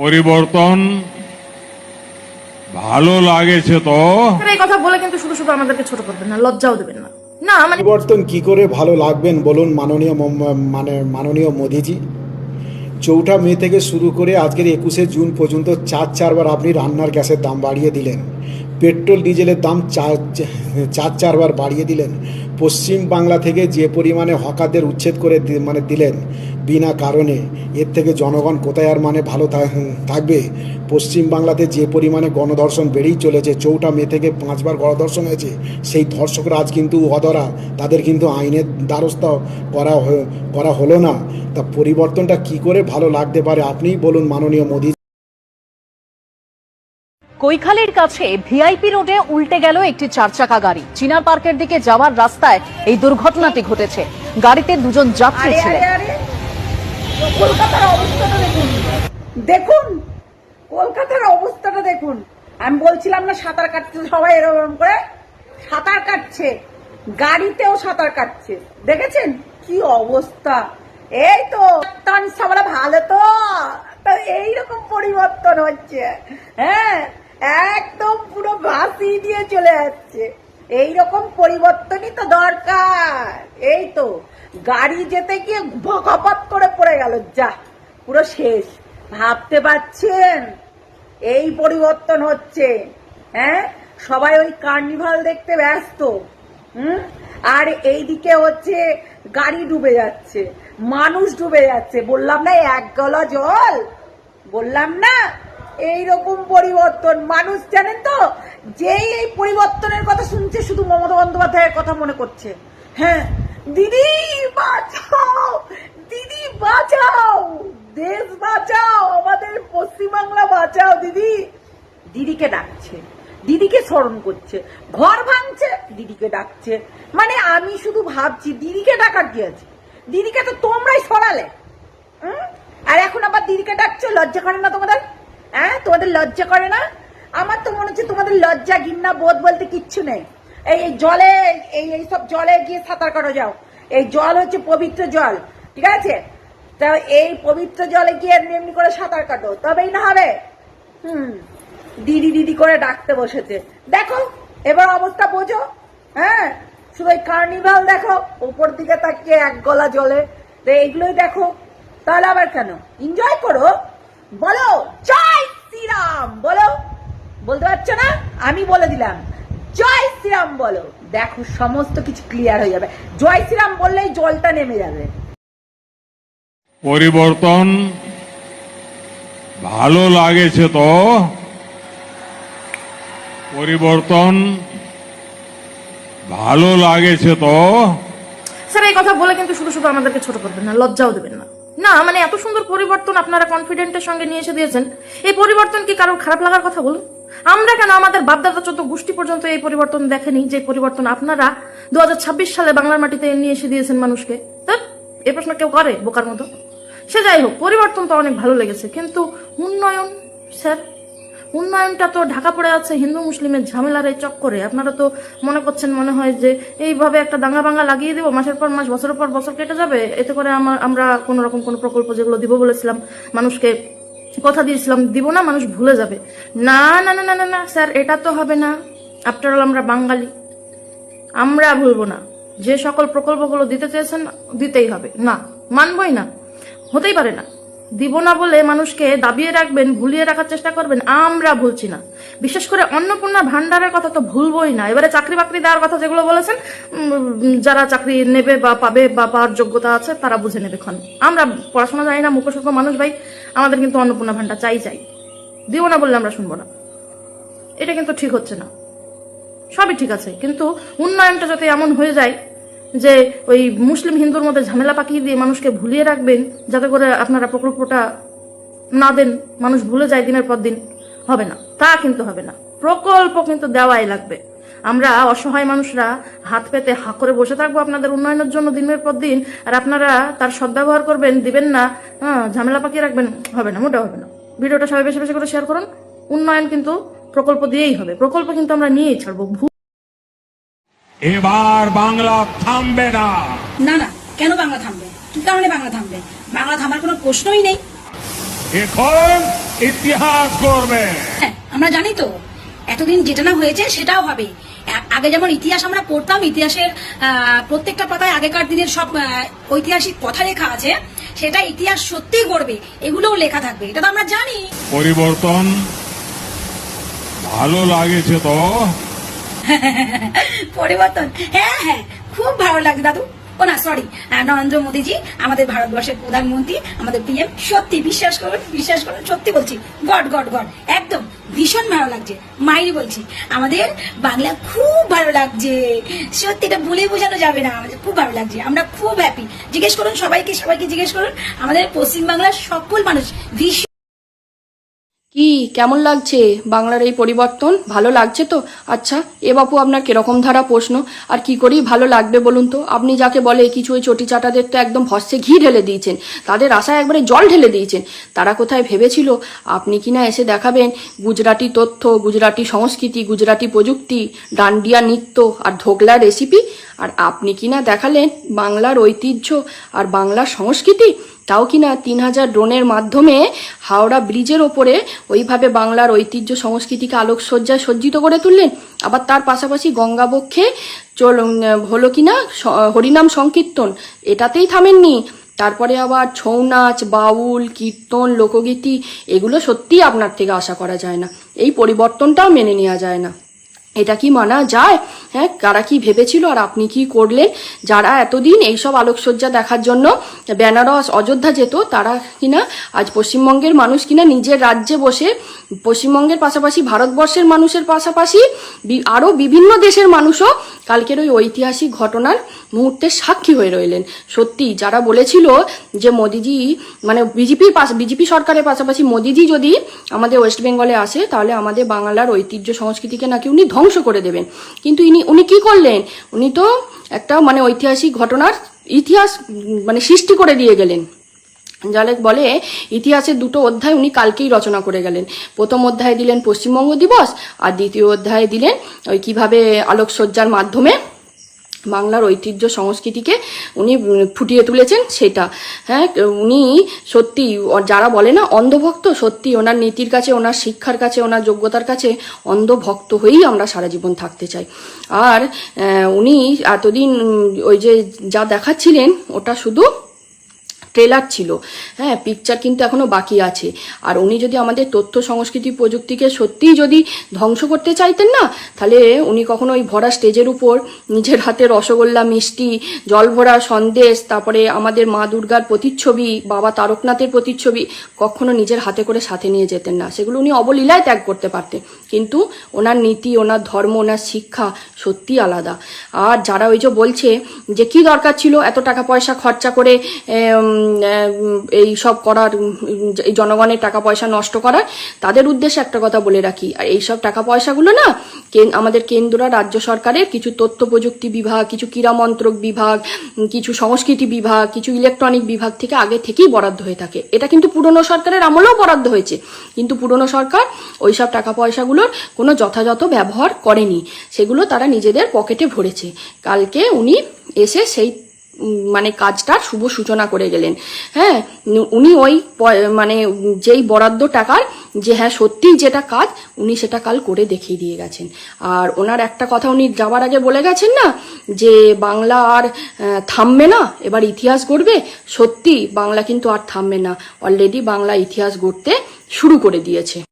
পরিবর্তন ভালো লাগেছে তো এই কথা বলে কিন্তু শুধু শুধু আমাদেরকে ছোট করবেন না, লজ্জাও দেবেন না। না মানে পরিবর্তন কি করে ভালো লাগবেন বলুন মাননীয় মোদিজি। 4 মে থেকে শুরু করে আজকের 21শে জুন পর্যন্ত চারবার আপনি রান্নার গ্যাসের দাম বাড়িয়ে দিলেন, পেট্রোল ডিজেলের দাম চারবার বাড়িয়ে দিলেন। পশ্চিম বাংলা থেকে যে পরিমাণে হকারদের উচ্ছেদ করে দিলেন বিনা কারণে, এর থেকে জনগণ কোথায় আর ভালো থাকবে। পশ্চিম বাংলাতে যে পরিমাণে গণধর্ষণ বেড়েই চলেছে, 4 মে থেকে 5বার গণধর্ষণ হয়েছে, সেই ধর্ষকরা আজ কিন্তু অধরা, তাদের কিন্তু আইনের দ্বারস্থ করা হলো না। তা পরিবর্তনটা কি করে ভালো লাগতে পারে আপনিই বলুন মাননীয় মোদী। কৈখালির কাছে ভিআইপি রোডে উল্টে গেল একটি 4 চাকা গাড়ি। চিনার পার্কের দিকে যাওয়ার রাস্তায় এই দুর্ঘটনাটি ঘটেছে। গাড়িতে 2 জন যাত্রী ছিলেন। কলকাতার অবস্থাটা দেখুন, কলকাতার অবস্থাটা দেখুন। আমি বলছিলাম না সাঁতার কাটছে, সবাই এরকম করে সাঁতার কাটছে, গাড়িতেও সাঁতার কাটছে। দেখেছেন কি অবস্থা? এই তো সবাই ভালো তো, এইরকম পরিবর্তন হচ্ছে। হ্যাঁ, একদম পুরো ভাসিয়ে দিয়ে চলে যাচ্ছে। এইরকম পরিবর্তনই তো দরকার। এই তো গাড়ি যেতে গিয়ে ভকাপাত করে পড়ে গেল, যা পুরো শেষ। ভাবতে পারছেন এই পরিবর্তন হচ্ছে? হ্যাঁ, সবাই ওই কার্নিভাল দেখতে ব্যস্ত। আর এইদিকে হচ্ছে গাড়ি ডুবে যাচ্ছে, মানুষ ডুবে যাচ্ছে। বললাম না 1 গলা জল, বললাম না এইরকম পরিবর্তন। মানুষ জানেন তো, যেই এই পরিবর্তনের কথা শুনছে শুধু মমতা বন্দ্যোপাধ্যায়ের কথা মনে করছে। হ্যাঁ, দিদি বাঁচাও, দিদি বাঁচাও, দেশ বাঁচাও, আমাদের পশ্চিমবাংলা বাঁচাও দিদি। দিদিকে ডাকছে, দিদিকে স্মরণ করছে, ঘর ভাঙছে, দিদিকে ডাকছে। মানে আমি শুধু ভাবছি দিদিকে ডাকার কি আছে? দিদিকে তো তোমরাই সরালে, আর এখন আবার দিদিকে ডাকছো। লজ্জা করে না তোমাদের? হ্যাঁ, তোমাদের লজ্জা করে না? আমার তো মনে হচ্ছে তোমাদের লজ্জা ঘৃণা বোধ বলতে কিচ্ছু নেই। এই জলে, এই সব জলে গিয়ে সাঁতার কাটো যাও। এই জল হচ্ছে পবিত্র জল, ঠিক আছে? তা এই পবিত্র জলে গিয়ে এমনি করে সাঁতার কাটো, তবেই না হবে। দিদি দিদি করে ডাকতে বসেছে। দেখো এবার অবস্থা বোঝো। হ্যাঁ, শুধু ওই কার্নিভাল দেখো, উপর দিকে তাকিয়ে 1 গলা জলে, তো এইগুলোই দেখো। তাহলে আবার কেন? এনজয় করো, বলো জয় শ্রীরাম, বলো। বলতে পারছো না? আমি বলে দিলাম জয় শ্রীরাম বলো, দেখো সমস্ত কিছু ক্লিয়ার হয়ে যাবে। জয় শ্রীরাম বললেই জলটা নেমে যাবে। পরিবর্তন ভালো লাগেছে তো পরিবর্তন ভালো লাগেছে তো স্যার এই কথা বলে কিন্তু শুধু শুধু আমাদেরকে ছোট করবেন না, লজ্জাও দেবেন না। না মানে এত সুন্দর পরিবর্তন আপনারা কনফিডেন্টের সঙ্গে নিয়ে এসে দিয়েছেন। এই পরিবর্তন কি কারোর খারাপ লাগার কথা বলুন? আমরা কেন, আমাদের বাপদাদা 14 গোষ্ঠী পর্যন্ত এই পরিবর্তন দেখেনি যে পরিবর্তন আপনারা 2026 সালে বাংলার মাটিতে নিয়ে এসে দিয়েছেন মানুষকে। এই প্রশ্ন কেউ করে বোকার মতো? সে যাই হোক, পরিবর্তন তো অনেক ভালো লেগেছে, কিন্তু উন্নয়ন স্যার, উন্নয়নটা তো ঢাকা পড়ে আছে হিন্দু মুসলিমের ঝামেলার এই চক্করে। আপনারা তো মনে করছেন মনে হয় যে এইভাবে একটা দাঙ্গা বাঙ্গা লাগিয়ে দিব, মাসের পর মাস বছরের পর বছর কেটে যাবে, এতে করে আমরা কোন রকম কোন প্রকল্প যেগুলো দিব বলেছিলাম, মানুষকে কথা দিয়েছিলাম দিব না, মানুষ ভুলে যাবে। না না না না না না স্যার, এটা তো হবে না। আফটার অল আমরা বাঙালি, আমরা ভুলবো না। যে সকল প্রকল্পগুলো দিতে চেয়েছেন দিতেই হবে। না, মানবই না, হতেই পারে না। দিব না বলে মানুষকে দাবিয়ে রাখবেন, ভুলিয়ে রাখার চেষ্টা করবেন, আমরা ভুলছি না। বিশেষ করে অন্নপূর্ণা ভান্ডারের কথা তো ভুলবই না। এবারে চাকরি বাকরি দেওয়ার কথা যেগুলো বলেছেন, যারা চাকরি নেবে বা পাবে বা পাওয়ার যোগ্যতা আছে তারা বুঝে নেবে। আমরা পড়াশোনা জানি না, মুখোশোখ মানুষ ভাই, আমাদের কিন্তু অন্নপূর্ণা ভান্ডার চাই। দিব না বললে আমরা শুনবো না। এটা কিন্তু ঠিক হচ্ছে না। সবই ঠিক আছে, কিন্তু উন্নয়নটা যাতে এমন হয়ে যায় যে ওই মুসলিম হিন্দুর মধ্যে ঝামেলা পাকিয়ে দিয়ে মানুষকে ভুলিয়ে রাখবেন, যাতে করে আপনারা প্রকল্পটা না দেন, মানুষ ভুলে যায় দিনের পর দিন, হবে না। তা কিন্তু হবে না, প্রকল্প কিন্তু দেওয়াই লাগবে। আমরা অসহায় মানুষরা হাত পেতে হা করে বসে থাকবো আপনাদের উন্নয়নের জন্য দিনের পর দিন, আর আপনারা তার সদ্ব্যবহার করবেন, দিবেন না, ঝামেলা পাকিয়ে রাখবেন, হবে না, মোটেও হবে না। ভিডিওটা সবাই বেশি বেশি করে শেয়ার করুন। উন্নয়ন কিন্তু প্রকল্প দিয়েই হবে, প্রকল্প কিন্তু আমরা নিয়েই ছাড়বো। এবার বাংলা থামবে না। না না, কেন বাংলা থামবে? কি কারণে বাংলা থামবে? বাংলা থামার কোনো প্রশ্নই নেই। এখন ইতিহাস করবে। হ্যাঁ, আমরা জানি তো এতদিন যেটা না হয়েছে সেটাও হবে। আগে যেমন ইতিহাস আমরা পড়তাম, ইতিহাসের প্রত্যেকটা পাতায় আগেকার দিনের সব ঐতিহাসিক কথা লেখা আছে, সেটা ইতিহাস সত্যিই গড়বে, এগুলোও লেখা থাকবে, এটা তো আমরা জানি। পরিবর্তন ভালো লাগেছে তো? পরিবর্তন, হ্যাঁ হ্যাঁ, খুব ভালো লাগছে দাদু। ও না, সরি, নরেন্দ্র মোদীজি আমাদের ভারতবর্ষের প্রধানমন্ত্রী, আমাদের পিএম, সত্যি বিশ্বাস করুন, সত্যি বলছি, গড গড গড, একদম ভীষণ ভালো লাগছে। মাইরি বলছি, আমাদের বাংলা খুব ভালো লাগছে, সত্যি এটা বলে বোঝানো যাবে না, আমাদের খুব ভালো লাগছে, আমরা খুব হ্যাপি। জিজ্ঞেস করুন সবাইকে জিজ্ঞেস করুন, আমাদের পশ্চিমবাংলার সকল মানুষ ভীষণ। কি কেমন লাগছে বাংলার এই পরিবর্তন? ভালো লাগছে তো? আচ্ছা, এ বাপু আপনার কিরকম ধারা প্রশ্ন? আর কি করেই ভালো লাগবে বলুন তো? আপনি যাকে বলে কিছু ওই চটি চাটাদের তো একদম ভস্যে ঘি ঢেলে দিয়েছেন, তাদের আশায় একবারে জল ঢেলে দিয়েছেন। তারা কোথায় ভেবেছিল আপনি কিনা এসে দেখাবেন গুজরাটি তথ্য, গুজরাটি সংস্কৃতি, গুজরাটি প্রযুক্তি, ডান্ডিয়া নৃত্য আর ধোকলা রেসিপি, আর আপনি কিনা দেখালেন বাংলার ঐতিহ্য আর বাংলার সংস্কৃতি, তাও কিনা 3000 ড্রোনের মাধ্যমে হাওড়া ব্রিজের ওপরে ওইভাবে বাংলার ঐতিহ্য সংস্কৃতিকে আলোকসজ্জায় সজ্জিত করে তুললেন। আবার তার পাশাপাশি গঙ্গাবক্ষে হলো কিনা হরিনাম সংকীর্তন, এটাতেই থামেননি। তারপরে আবার ছৌ নাচ, বাউল, কীর্তন, লোকগীতি, এগুলো সত্যিই আপনার থেকে আশা করা যায় না। এই পরিবর্তনটাও মেনে নেওয়া যায় না। এটা কি মানা যায়? হ্যাঁ, কারা কি ভেবেছিল আর আপনি কি করলেন? যারা এতদিন এইসব আলোকসজ্জা দেখার জন্য বেনারস, অযোধ্যা যেত, তারা কিনা আজ পশ্চিমবঙ্গের মানুষ কিনা নিজের রাজ্যে বসে পশ্চিমবঙ্গের পাশাপাশি ভারতবর্ষের মানুষের পাশাপাশি আরও বিভিন্ন দেশের মানুষও কালকের ওই ঐতিহাসিক ঘটনার মুহূর্তের সাক্ষী হয়ে রইলেন। সত্যি যারা বলেছিল যে মোদিজি মানে বিজেপি সরকারের পাশাপাশি মোদিজি যদি আমাদের ওয়েস্ট বেঙ্গলে আসে তাহলে আমাদের বাংলার ঐতিহ্য সংস্কৃতিকে নাকি উনি ধ্বংস করে দেবেন, কিন্তু উনি কি করলেন? উনি তো একটা মানে ঐতিহাসিক ঘটনার ইতিহাস মানে সৃষ্টি করে দিয়ে গেলেন। যালে বলে ইতিহাসের দুটো অধ্যায় উনি কালকেই রচনা করে গেলেন। প্রথম অধ্যায়ে দিলেন পশ্চিমবঙ্গ দিবস, আর দ্বিতীয় অধ্যায়ে দিলেন ওই কিভাবে আলোকসজ্জার মাধ্যমে বাংলার ঐতিহ্য সংস্কৃতিকে উনি ফুটিয়ে তুলেছেন সেটা। হ্যাঁ, উনি সত্যি যারা বলে না অন্ধভক্ত, সত্যি ওনার নীতির কাছে, ওনার শিক্ষার কাছে, ওনার যোগ্যতার কাছে অন্ধভক্ত হয়েই আমরা সারা জীবন থাকতে চাই। আর উনি এতদিন ওই যে যা দেখাচ্ছিলেন ওটা শুধু ট্রেলার ছিল, হ্যাঁ, পিকচার কিন্তু এখনো বাকি আছে। আর উনি যদি আমাদের তথ্য সংস্কৃতি প্রযুক্তিকে সত্যিই যদি ধ্বংস করতে চাইতেন না, তাহলে উনি কখনো ওই ভরা স্টেজের উপর নিজের হাতে রসগোল্লা, মিষ্টি, জলভরা সন্দেশ, তারপরে আমাদের মা দুর্গার প্রতিচ্ছবি, বাবা তারকনাথের প্রতিচ্ছবি কখনো নিজের হাতে করে সাথে নিয়ে যেতেন না। সেগুলো উনি অবলীলায় ত্যাগ করতে পারতেন, কিন্তু ওনার নীতি, ওনার ধর্ম, ওনার শিক্ষা সত্যি আলাদা। আর যারা ওই যে বলছে যে কি দরকার ছিল এত টাকা পয়সা খরচা করে এই সব করার, এই জনগণের টাকা পয়সা নষ্ট করার, তাদের উদ্দেশ্যে একটা কথা বলে রাখি, আর এইসব টাকা পয়সাগুলো না আমাদের কেন্দ্র রাজ্য সরকারের কিছু তথ্য প্রযুক্তি বিভাগ, কিছু ক্রীড়া মন্ত্রক বিভাগ, কিছু সংস্কৃতি বিভাগ, কিছু ইলেকট্রনিক বিভাগ থেকে আগে থেকেই বরাদ্দ হয়ে থাকে। এটা কিন্তু পুরনো সরকারের আমলেও বরাদ্দ হয়েছে, কিন্তু পুরনো সরকার ওইসব টাকা পয়সাগুলোর কোনো যথাযথ ব্যবহার করেনি, সেগুলো তারা নিজেদের পকেটে ভরেছে। কালকে উনি এসে সেই মানে কাজটার শুভ সূচনা করে গেলেন। হ্যাঁ, উনি ওই মানে যেই বরাদ্দ টাকার যে হ্যাঁ সত্যিই যেটা কাজ, উনি সেটা কাল করে দেখিয়ে দিয়ে গেছেন। আর ওনার একটা কথা উনি যাওয়ার আগে বলে গেছেন না, যে বাংলা আর থামবে না, এবার ইতিহাস গড়বে। সত্যি বাংলা কিন্তু আর থামবে না, অলরেডি বাংলা ইতিহাস গড়তে শুরু করে দিয়েছে।